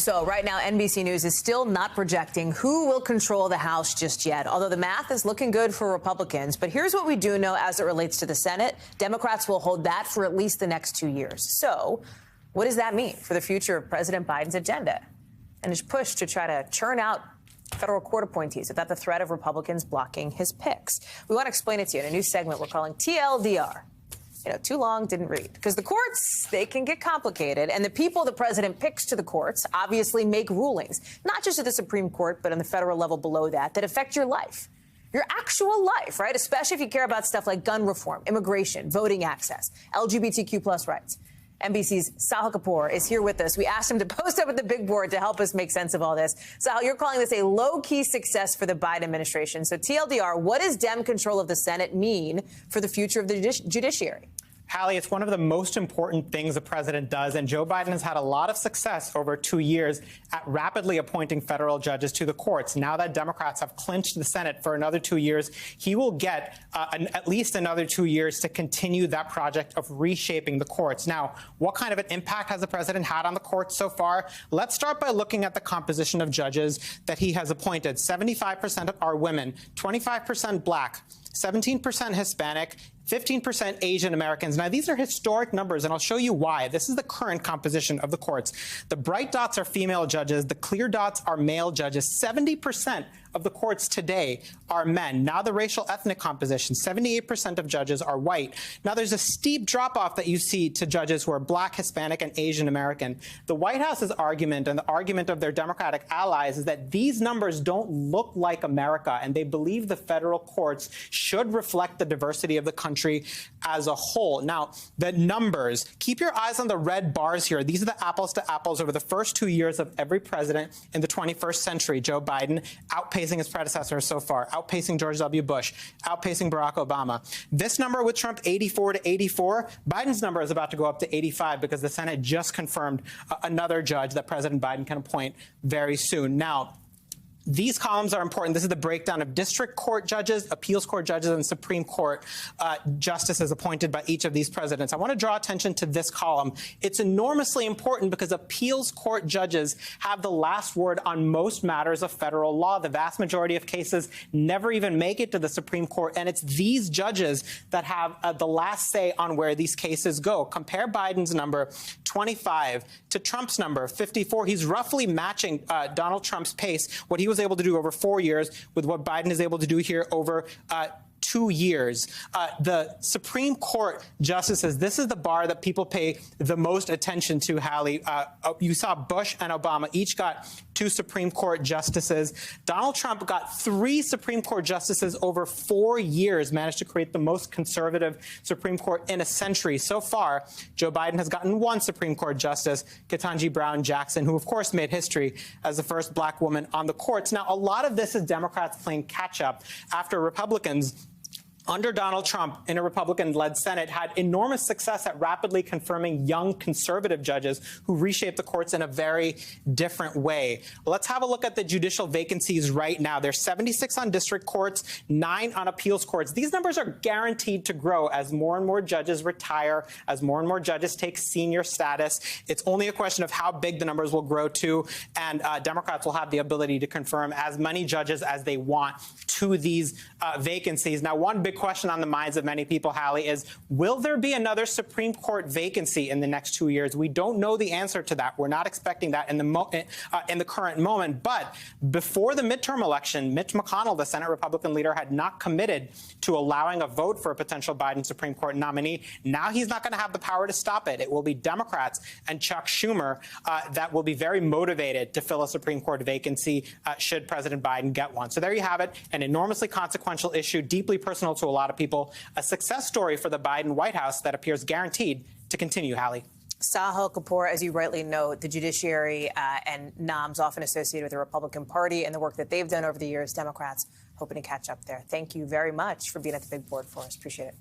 So right now, NBC News is still not projecting who will control the House just yet, although the math is looking good for Republicans. But here's what we do know as it relates to the Senate. Democrats will hold that for at least the next 2 years. So what does that mean for the future of President Biden's agenda and his push to try to churn out federal court appointees without the threat of Republicans blocking his picks? We want to explain it to you in a new segment we're calling TLDR. Too long, didn't read. Because the courts, they can get complicated. And the people the president picks to the courts obviously make rulings, not just at the Supreme Court, but on the federal level below that affect your life, your actual life, right? Especially if you care about stuff like gun reform, immigration, voting access, LGBTQ plus rights. NBC's Sahil Kapur is here with us. We asked him to post up at the big board to help us make sense of all this. Sahil, you're calling this a low-key success for the Biden administration. So TLDR, what does Dem control of the Senate mean for the future of the judiciary? Hallie, it's one of the most important things the president does, and Joe Biden has had a lot of success over 2 years at rapidly appointing federal judges to the courts. Now that Democrats have clinched the Senate for another 2 years, he will get at least another 2 years to continue that project of reshaping the courts. Now, what kind of an impact has the president had on the courts so far? Let's start by looking at the composition of judges that he has appointed. 75% are women, 25% black, 17% Hispanic, 15% Asian Americans. Now, these are historic numbers, and I'll show you why. This is the current composition of the courts. The bright dots are female judges. The clear dots are male judges. 70% of the courts today are men. Now the racial ethnic composition, 78% of judges are white. Now there's a steep drop-off that you see to judges who are black, Hispanic, and Asian American. The White House's argument and the argument of their Democratic allies is that these numbers don't look like America, and they believe the federal courts should reflect the diversity of the country as a whole. Now, the numbers, keep your eyes on the red bars here. These are the apples to apples over the first 2 years of every president in the 21st century. Joe Biden outpacing his predecessors so far, outpacing George W. Bush, outpacing Barack Obama. This number with Trump, 84 to 84, Biden's number is about to go up to 85 because the Senate just confirmed another judge that President Biden can appoint very soon. Now, these columns are important. This is the breakdown of district court judges, appeals court judges, and Supreme Court justices appointed by each of these presidents. I want to draw attention to this column. It's enormously important because appeals court judges have the last word on most matters of federal law. The vast majority of cases never even make it to the Supreme Court, and it's these judges that have the last say on where these cases go. Compare Biden's number, 25, to Trump's number, 54. He's roughly matching Donald Trump's pace, what he was able to do over 4 years with what Biden is able to do here over 2 years. The Supreme Court justices, this is the bar that people pay the most attention to, Hallie. You saw Bush and Obama each got 2 Supreme Court justices. Donald Trump got 3 Supreme Court justices over 4 years, managed to create the most conservative Supreme Court in a century. So far, Joe Biden has gotten 1 Supreme Court justice, Ketanji Brown Jackson, who of course made history as the first black woman on the courts. Now, a lot of this is Democrats playing catch up after Republicans under Donald Trump in a Republican-led Senate had enormous success at rapidly confirming young conservative judges who reshaped the courts in a very different way. Let's have a look at the judicial vacancies right now. There's 76 on district courts, 9 on appeals courts. These numbers are guaranteed to grow as more and more judges retire, as more and more judges take senior status. It's only a question of how big the numbers will grow to, and Democrats will have the ability to confirm as many judges as they want to these vacancies. Now, one big question on the minds of many people, Hallie, is will there be another Supreme Court vacancy in the next 2 years? We don't know the answer to that. We're not expecting that in the current moment. But before the midterm election, Mitch McConnell, the Senate Republican leader, had not committed to allowing a vote for a potential Biden Supreme Court nominee. Now he's not going to have the power to stop it. It will be Democrats and Chuck Schumer that will be very motivated to fill a Supreme Court vacancy should President Biden get one. So there you have it, an enormously consequential issue, deeply personal to a lot of people, a success story for the Biden White House that appears guaranteed to continue, Hallie. Sahil Kapur, as you rightly note, the judiciary and noms often associated with the Republican Party and the work that they've done over the years, Democrats hoping to catch up there. Thank you very much for being at the big board for us. Appreciate it.